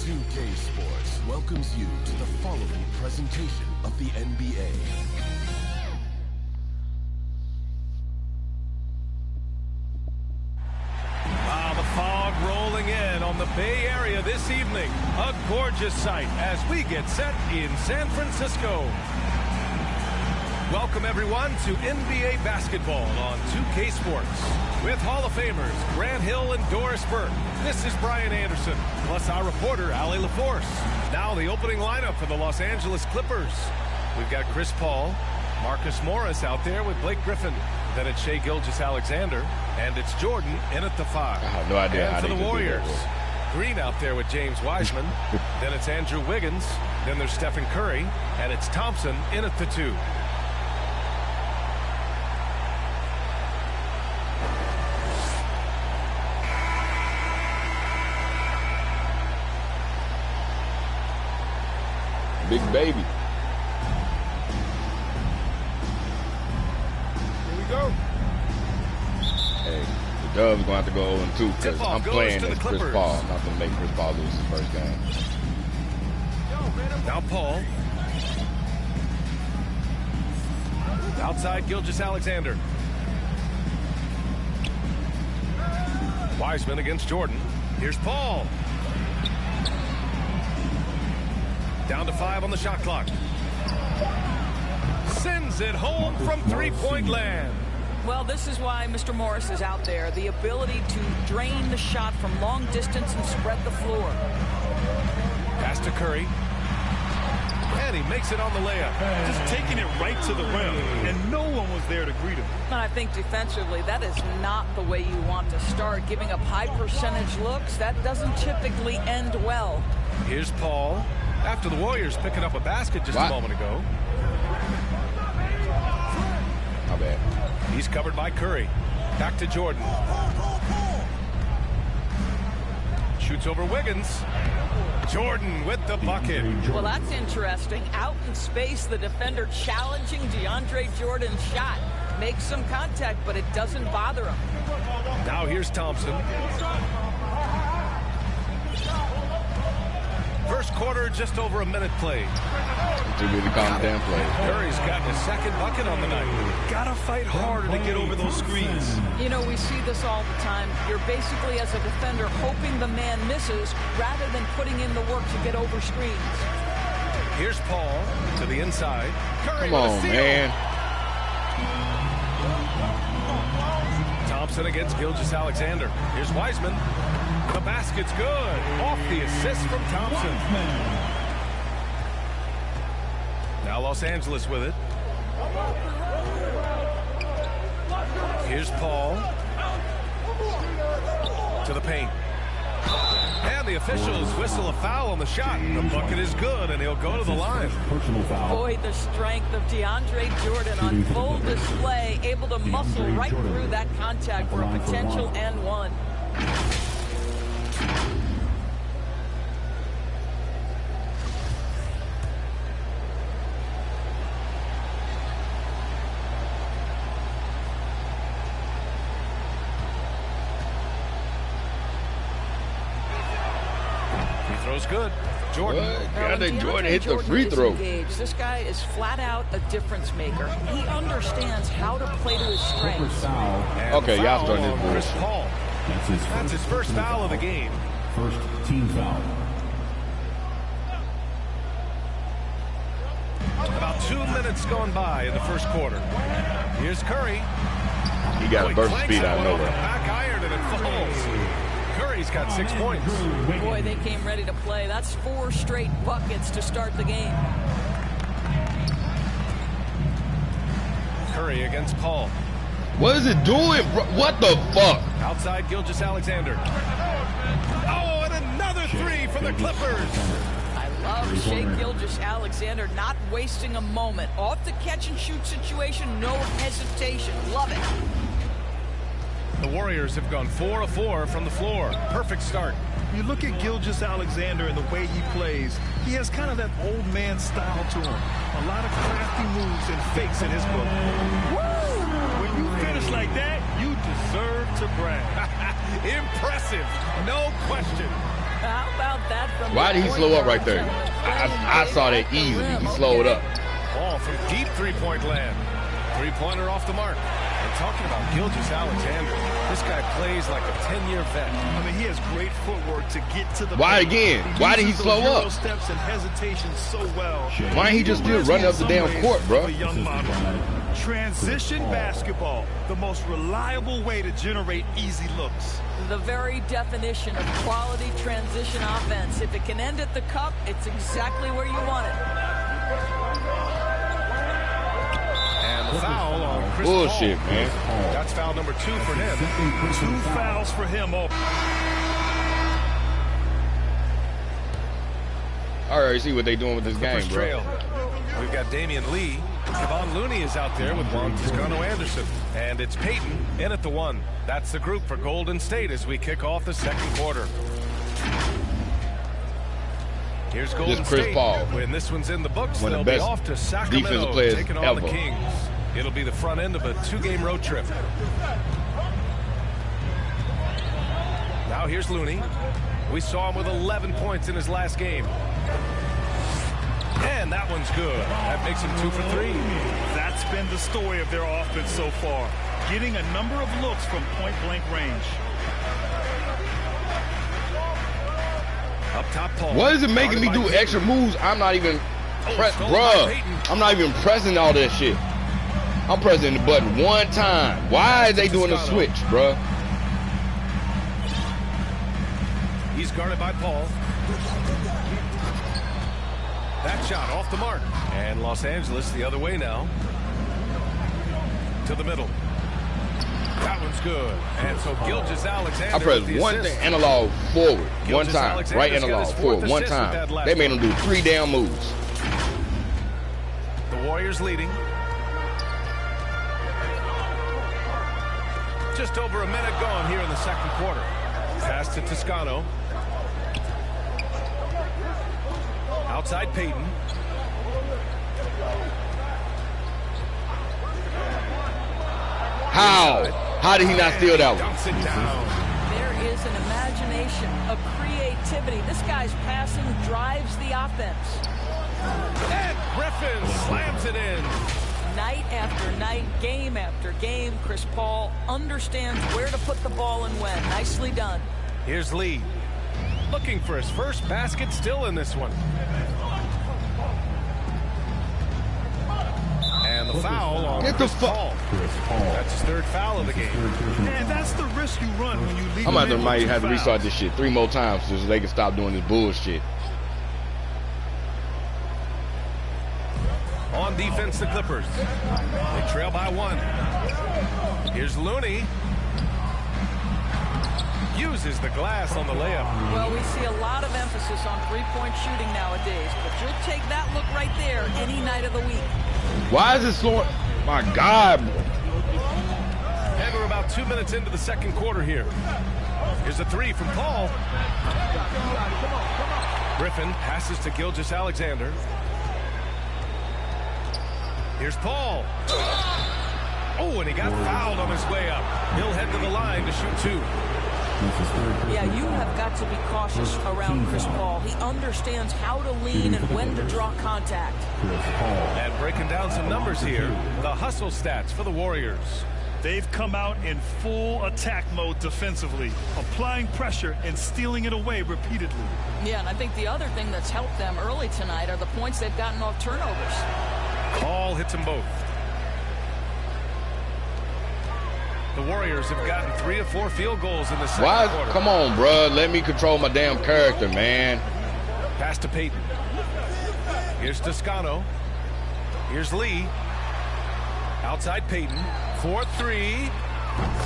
2K Sports welcomes you to the following presentation of the NBA. The fog rolling in on the Bay Area this evening. A gorgeous sight as we get set in San Francisco. Welcome everyone to NBA basketball on 2K Sports. With Hall of Famers Grant Hill and Doris Burke. This is Brian Anderson, plus our reporter Allie LaForce. Now the opening lineup for the Los Angeles Clippers. We've got Chris Paul, Marcus Morris out there with Blake Griffin. Then it's Shai Gilgeous-Alexander, and it's Jordan in at the 5. I have no idea and how for they the Warriors, Green out there with James Wiseman. Then it's Andrew Wiggins. Then there's Stephen Curry, and it's Thompson in at the 2. Big baby. Go. Hey, the Dubs going to have to go 0-2 because I'm playing as Chris Paul. I'm not going to make Chris Paul lose his first game. Now Paul. Outside Gilgeous-Alexander. Wiseman against Jordan. Here's Paul. Down to 5 on the shot clock. Sends it home from three-point land. Well, this is why Mr. Morris is out there. The ability to drain the shot from long distance and spread the floor. Pass to Curry. And he makes it on the layup. Just taking it right to the rim, and no one was there to greet him. And I think defensively, that is not the way you want to start. Giving up high percentage looks, that doesn't typically end well. Here's Paul. After the Warriors picking up a basket just a moment ago. My bad. He's covered by Curry. Back to Jordan. Shoots over Wiggins. Jordan with the bucket. Well, that's interesting. Out in space, the defender challenging DeAndre Jordan's shot. Makes some contact, but it doesn't bother him. Now here's Thompson. First quarter, just over a minute played. Too good to call damn play. Curry's gotten his second bucket on the night. Gotta fight harder to get over those screens. You know, we see this all the time. You're basically, as a defender, hoping the man misses rather than putting in the work to get over screens. Here's Paul to the inside. Curry Come on, man. Thompson against Gilgeous-Alexander. Here's Wiseman. The basket's good. Off the assist from Thompson. Now Los Angeles with it. Here's Paul. To the paint. And the officials whistle a foul on the shot. The bucket is good, and he'll go to the line. Boy, the strength of DeAndre Jordan on full display. Able to muscle right through that contact for a potential and one. Throw's good. Jordan. Jordan hit the free throw. This guy is flat out a difference maker. He understands how to play to his strengths. Okay, y'all starting this Chris bullshit. Paul. That's his first foul of the game. First team foul. About 2 minutes gone by in the first quarter. Here's Curry. He got a burst speed out of nowhere. Back iron and it falls. Curry's got 6 points. Boy, they came ready to play. That's 4 straight buckets to start the game. Curry against Paul. What is it doing, bro? What the fuck? Outside Gilgeous-Alexander. Oh, and another 3 for the Clippers. I love Shai Gilgeous-Alexander not wasting a moment. Off the catch-and-shoot situation, no hesitation. Love it. The Warriors have gone 4 of 4 from the floor. Perfect start. You look at Gilgeous-Alexander and the way he plays, he has kind of that old man style to him. A lot of crafty moves and fakes in his book. Woo! When you finish like that, you deserve to brag. Impressive, no question. How about that from Why did he slow up right there? I saw that easily. He slowed up. Ball from deep three-point land. Three-pointer off the mark. And talking about Gilgeous-Alexander, this guy plays like a 10-year vet. I mean, he has great footwork to get to the Why paint. again? Why did he slow up? Steps and hesitation so well. Why ain't he just still running up the damn court, bro? A young model. Transition basketball, the most reliable way to generate easy looks. The very definition of quality transition offense. If it can end at the cup, it's exactly where you want it. And the foul on Chris Bullshit, Paul. man. That's foul number 2 for him. 2 fouls for him. I already see what they doing with this game, bro. Trail. We've got Damian Lee. Kevon Looney is out there with Juan Toscano-Anderson. And it's Peyton in at the 1. That's the group for Golden State as we kick off the second quarter. Here's Golden Chris State. Paul. When this one's in the books, One of they'll the be best off to defensive Sacramento players taking on ever. the Kings. It'll be the front end of a 2-game road trip. Now here's Looney. We saw him with 11 points in his last game. And that one's good. That makes him 2 for 3. That's been the story of their offense so far. Getting a number of looks from point-blank range. Up top, Paul. What is it making me do extra moves? I'm not even bruh. I'm not even pressing all that shit. I'm pressing the button one time. Why are they doing the switch, bruh? He's guarded by Paul. That shot off the mark. And Los Angeles the other way now. To the middle. That one's good. And so Gilgeous-Alexander. I pressed one thing, analog forward, one time, right analog forward, one time. They made him do 3 damn moves. The Warriors leading. Just over a minute gone here in the second quarter. Pass to Toscano. Outside Peyton. How did he not steal that one? Dumps it down. There is an imagination, a creativity. This guy's passing drives the offense. And Griffin slams it in. Night after night, game after game, Chris Paul understands where to put the ball and when. Nicely done. Here's Lee. Looking for his first basket, still in this one. And the foul on Chris Paul. That's his 3rd foul of the game. And that's the risk you run when you leave. I'm might have to restart this shit 3 more times so they can stop doing this bullshit. On defense, the Clippers. They trail by 1. Here's Looney. Uses the glass on the layup. Well, we see a lot of emphasis on three-point shooting nowadays, but you'll take that look right there any night of the week. Why is it so? My God. And we're about 2 minutes into the second quarter here. Here's a 3 from Paul. Griffin passes to Gilgeous-Alexander. Here's Paul. Oh, and he got fouled on his way up. He'll head to the line to shoot 2. Yeah, you have got to be cautious around Chris Paul. He understands how to lean and when to draw contact. And breaking down some numbers here, the hustle stats for the Warriors. They've come out in full attack mode defensively, applying pressure and stealing it away repeatedly. Yeah, and I think the other thing that's helped them early tonight are the points they've gotten off turnovers. Paul hits them both. The Warriors have gotten 3 of 4 field goals in the second quarter. Come on, bro. Let me control my damn character, man. Pass to Peyton. Here's Toscano. Here's Lee. Outside Peyton. 4-3.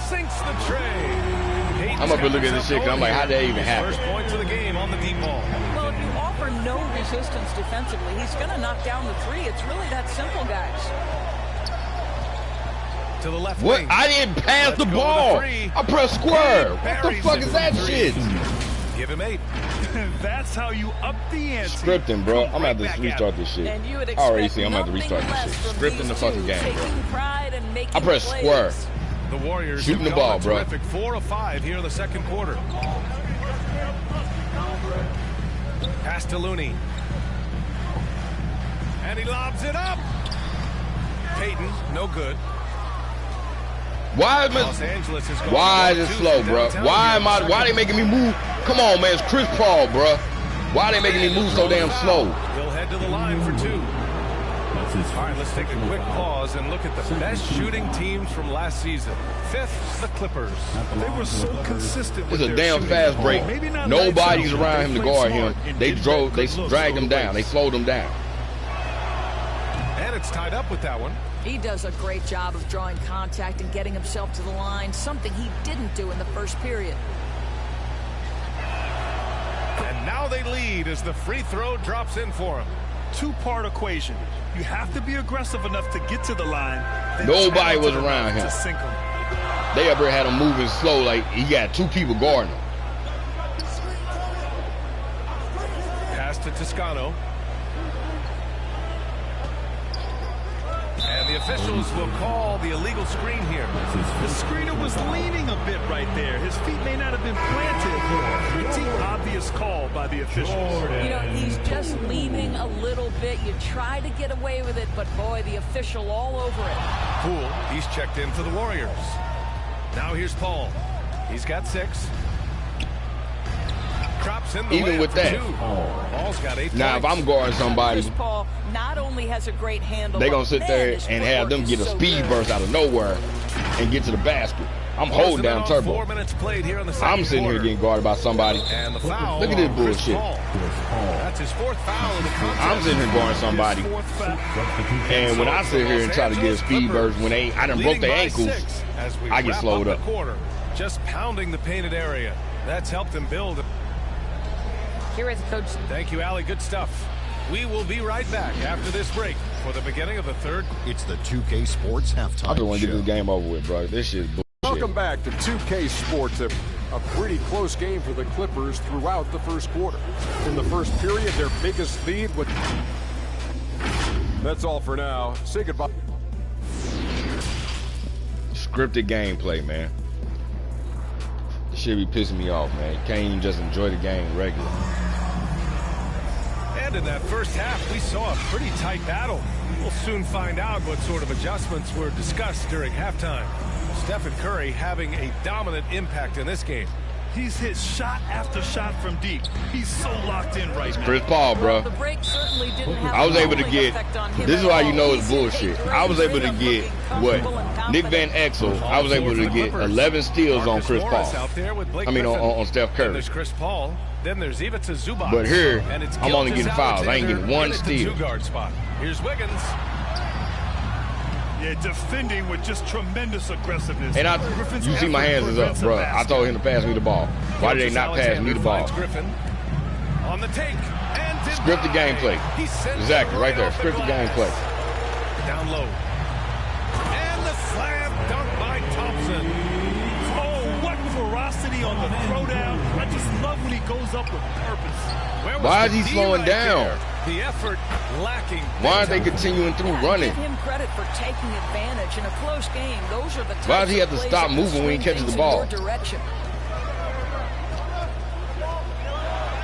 Sinks the tray. Peyton's I'm up here looking at this shit because I'm like, how did that even happen? First point to the game on the deep ball. Well, if you offer no resistance defensively, he's going to knock down the 3. It's really that simple, guys. To the left What? wing. I didn't pass the ball. I pressed square. What the fuck is that shit? Give him 8. That's how you up the ante. Scripting, bro. I'm going to have to restart this shit. And you would I already see expect I'm going to have to restart this shit. Scripting the fucking game, bro. Pride and making I pressed plays. square. The Warriors shooting the have ball, gone bro. Terrific 4 of 5 here in the second quarter. to Looney. And he lobs it up. Payton, no good. Wiseman. Los Angeles is going. Why is it slow, bro? Why they making me move? Come on, man. It's Chris Paul, bro. Why they making me move so damn slow? He'll head to the line for 2. All right, let's take a quick pause and look at the best shooting teams from last season. 5th, the Clippers. They were so consistent with It's a their damn shooting. fast break. Maybe not Nobody's lights out, around but him to they guard played him. smart and They didn't drove, let they good looks dragged go him to down. They waste. slowed him down. And it's tied up with that one. He does a great job of drawing contact and getting himself to the line, something he didn't do in the first period. And now they lead as the free throw drops in for him. Two-part equation. You have to be aggressive enough to get to the line. then Nobody was talented around enough him. to sink him. They up there had him moving slow, like he got 2 people guarding him. Pass to Toscano. And the officials will call the illegal screen here. The screener was leaning a bit right there. His feet may not have been planted. Pretty obvious call by the officials. You know, he's just leaning a little bit. You try to get away with it, but boy, the official all over it. Poole, he's checked in for the Warriors. Now here's Paul. He's got 6. Drops in the Even layup with for that. 2. Paul's got 8 Now, if points. I'm guarding somebody, Chris Paul not only has a great handle, they gonna but sit man, there his and have footwork them is get a so speed good. burst out of nowhere and get to the basket. I'm holding Closing in down on turbo. 4 minutes played here in the second I'm sitting here quarter. getting guarded by somebody. And the foul. Look at this on Chris bullshit. Paul. That's his 4th foul of the contest. I'm sitting here guarding somebody. His fourth foul. And when I sit here and try to get a speed burst when I done broke their ankles, I get slowed up. Quarter, just pounding the painted area. That's helped him build. Here is Coach. Thank you, Allie. Good stuff. We will be right back after this break for the beginning of the 3rd. It's the 2K Sports Halftime I just want to get Show. this game over with, bro. This shit is bullshit. Welcome back to 2K Sports. A pretty close game for the Clippers throughout the first quarter. In the first period, their biggest lead was... That's all for now. Say goodbye. Scripted gameplay, man. This shit be pissing me off, man. Can't even just enjoy the game regular. And in that first half, we saw a pretty tight battle. We'll soon find out what sort of adjustments were discussed during halftime. Stephen Curry having a dominant impact in this game. He's hit shot after shot from deep. He's so locked in right now. Chris Paul, bro. The break certainly didn't have I was a able to cooling get, effect on him this is at why you all. know it's He's bullshit. hit I was able to rhythm, get, looking what, comfortable and Nick Van confident. Exel, I was able to get 11 steals on Marcus Chris Morris Paul. out there with Blake I mean, Griffin. on Steph Then Curry. there's Chris Paul. Then there's Ivica Zubac. But here, And it's I'm only getting fouls. I ain't getting one Gilgeous-Alexander in steal. at the 2-guard spot. Here's Wiggins. Yeah, defending with just tremendous aggressiveness. And Griffin's you see my effort hands is up, prevents a bro. I basket. told him to pass me the ball. Why did they not pass me the Gilgeous-Alexander ball? finds Griffin on the take. And Scripted gameplay. He sends Exactly, it right there. off the Scripted glass. gameplay. Down low. And the slam dunk by Thompson. Oh, what ferocity on the throwdown. I just love when he goes up with purpose. Where was Why the is he D slowing right down? there? The effort lacking. Why aren't they continuing through running? Give him credit for taking advantage in a close game. Those are the Why types does he have of to plays stop that moving when he swing catches the things in ball? your direction.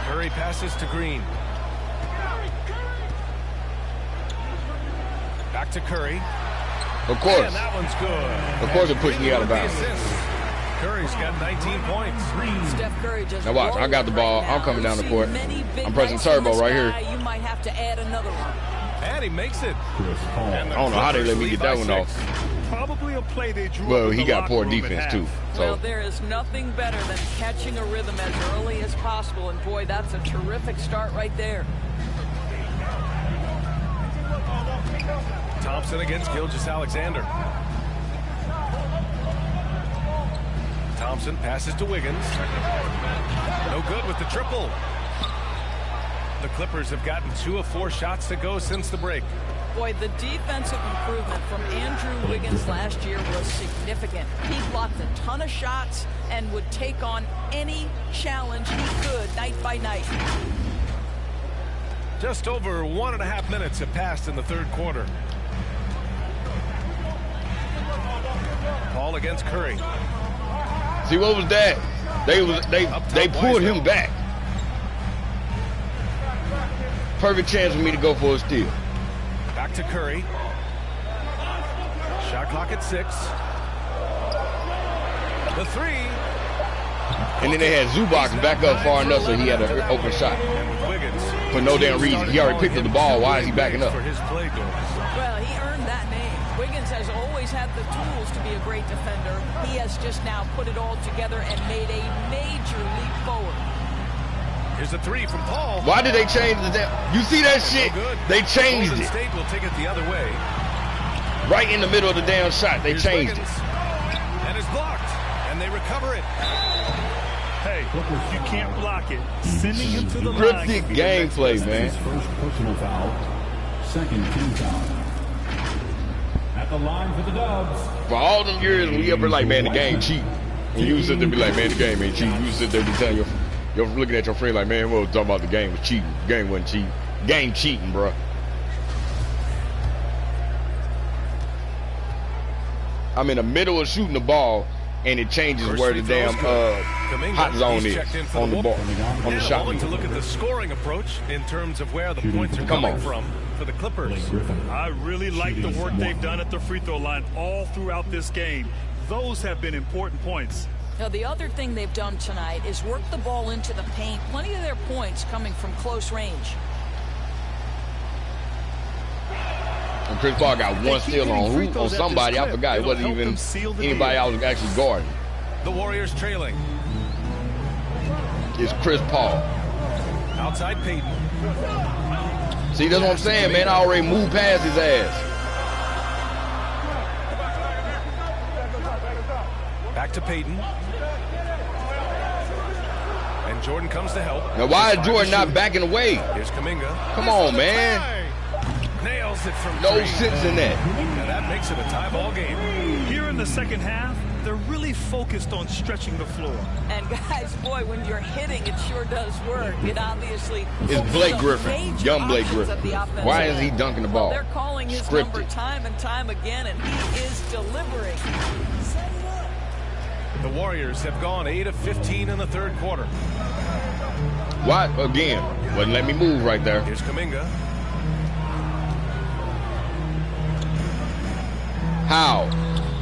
Curry passes to Green. Back to Curry. Of course. And that one's good. Of course it pushed me out of Green with bounds. the assist. Curry's got 19 points. Steph Curry just Now watch, I got the ball. right I'm now. coming down the We've court. seen many big I'm pressing nights from turbo this right here. guy. You might have to add another one. And he makes it. And the I don't know how they let me get that Clippers one lead off. by 6. Probably a play they drew Well, up in he the got locker poor room at defense half. too. Well, So there is nothing better than catching a rhythm as early as possible. And boy, that's a terrific start right there. Thompson against Gilgeous-Alexander. Thompson passes to Wiggins. No good with the triple. The Clippers have gotten 2 of 4 shots to go since the break. Boy, the defensive improvement from Andrew Wiggins last year was significant. He blocked a ton of shots and would take on any challenge he could night by night. Just over 1.5 minutes have passed in the 3rd quarter. Paul against Curry. see what was that? They pulled him back. Perfect chance for me to go for a steal. Back to Curry. Shot clock at 6. The 3. And then they had Zubac back up far enough so he had an open shot. And with Wiggins, For no damn reason. He already picked up the ball. Why is he backing up? For his play goals. Well, he earned that name. Wiggins has always had the tools to be a great defender. He has just now put it all together and made a major leap forward. Here's a 3 from Paul. Why did they change the damn? You see that shit? No good. They changed Golden it. State will take it the other way. Right in the middle of the damn shot. They Here's changed Wiggins. it. And it's blocked. And they recover it. Hey, if you can't block it, sending him to the line. Cryptic gameplay, man. His first personal foul. Second team foul. At the line for the Dubs. For all them years when we ever like, man, the game cheap. And you sit there and be like, man, the game ain't cheap. You sit there and be telling you're looking at your friend like, man, we were talking about the game was cheating. The game wasn't cheap. Game cheating, bro. I'm in the middle of shooting the ball, and it changes First where free the throw damn is good. Kuminga, hot zone he's is checked in for on the ball, on the Now shot. on to look at the scoring approach in terms of where the points are Come coming on. from for the Clippers. Griffin. I really like the work they've done at the free throw line all throughout this game. Those have been important points. Now, the other thing they've done tonight is work the ball into the paint. Plenty of their points coming from close range. And Chris Paul got one steal on who? On somebody. I forgot. It wasn't even anybody else actually guarding. The Warriors trailing. It's Chris Paul. Outside Peyton. See, that's what I'm saying, man. I already moved past his ass. Back to Peyton. And Jordan comes to help. Now, why is Jordan not backing away? Here's Kuminga. Come on, man. Nails it from No 3. sense in that. Now that makes it a tie ball game. Here in the second half, they're really focused on stretching the floor. And guys, boy, when you're hitting, it sure does work. It obviously It's Blake opens up Griffin, major young Blake options Griffin. at the offensive Why is he end. dunking the Well, ball? they're calling his number Scripted. time and time again, and he is delivering. The Warriors have gone 8 of 15 in the third quarter. What? Again. Wouldn't let me move right there. Here's Kuminga. How?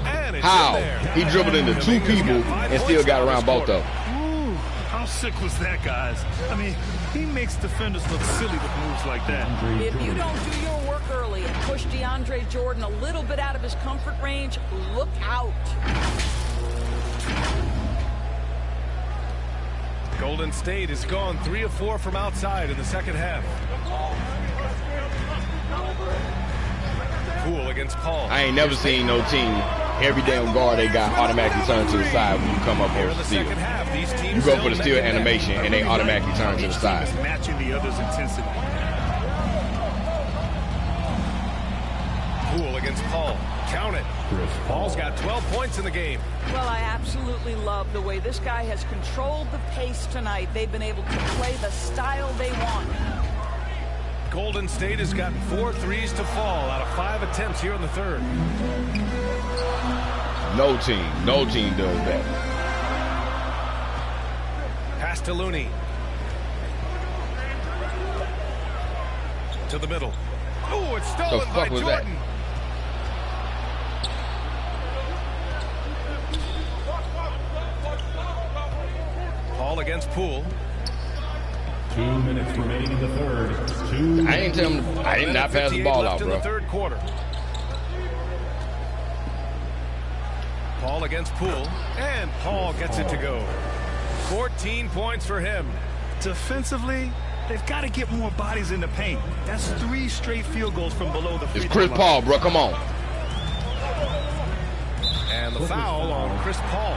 And it's How? in there. He dribbled into two Kuminga's people got 5 and still points got now around this both of quarter. them. Ooh, how sick was that, guys? I mean, he makes defenders look silly with moves like that. If you don't do your work early and push DeAndre Jordan a little bit out of his comfort range, look out. Golden State has gone 3 of 4 from outside in the second half. Poole against Paul. I ain't never seen no team, every damn guard they got automatically turn to the side when you come up Here on in the the steal. second half, these teams You go still for the steal neck and neck. animation and they automatically turn to the Each team side. is matching the other's intensity. Poole against Paul. Count it. Chris Paul's Paul. got 12 points in the game. Well, I absolutely love the way this guy has controlled the pace tonight. They've been able to play the style they want. Golden State has gotten 4 threes to fall out of 5 attempts here in the third. No team does that. Pass to Looney. To the middle. Oh, it's stolen The by fuck was that? Jordan. Paul against Poole. 2 minutes remaining in the third. 2 I didn't tell him. I did not pass the 58 ball left out, in bro. the third quarter. Paul against Poole, and Paul gets it to go. 14 points for him. Defensively, they've got to get more bodies in the paint. That's 3 straight field goals from below the free It's throw Chris line. Paul, bro. Come on. And the foul on Chris Paul.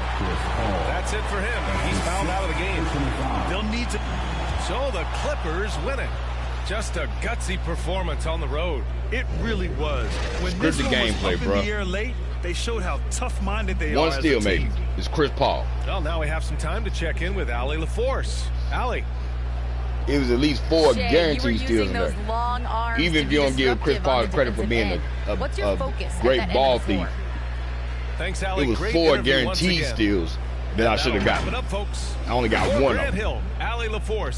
That's it for him. He's fouled out of the game. They'll need to. So the Clippers win it. Just a gutsy performance on the road. It really was. When this Scripted one was gameplay, up in bro. the air late, they showed how tough-minded they are One as a steal, team. maybe. It's Chris Paul. Well, now we have some time to check in with Allie LaForce. Allie. It was at least 4 Shai, guaranteed steals in those there. long arms Even to if you be don't give Chris disruptive Paul on the credit for being defensive end. What's your a focus at great that end ball of the thief, floor? Thanks, Allie. it was Great 4 interview once guaranteed again. steals. that I should have got. I only got one of them.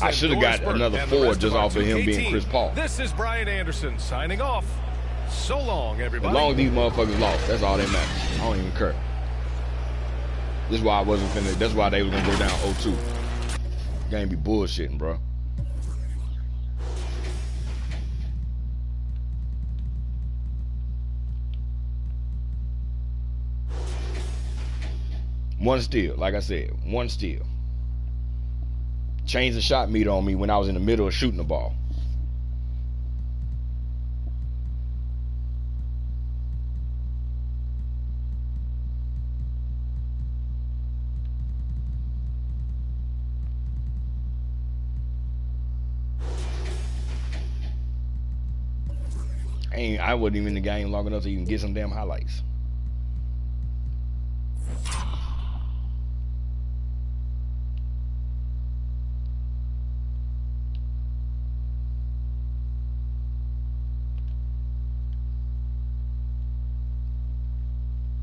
I should have got another 4 just off of him being Chris Paul. This is Brian Anderson signing off. So long, everybody. As long as these motherfuckers lost, that's all that matters. I don't even care. This is why I wasn't finna. That's why they was gonna go down 0-2. Game be bullshitting, bro. One steal, like I said, one steal. Changed the shot meter on me when I was in the middle of shooting the ball. I wasn't even in the game long enough to even get some damn highlights.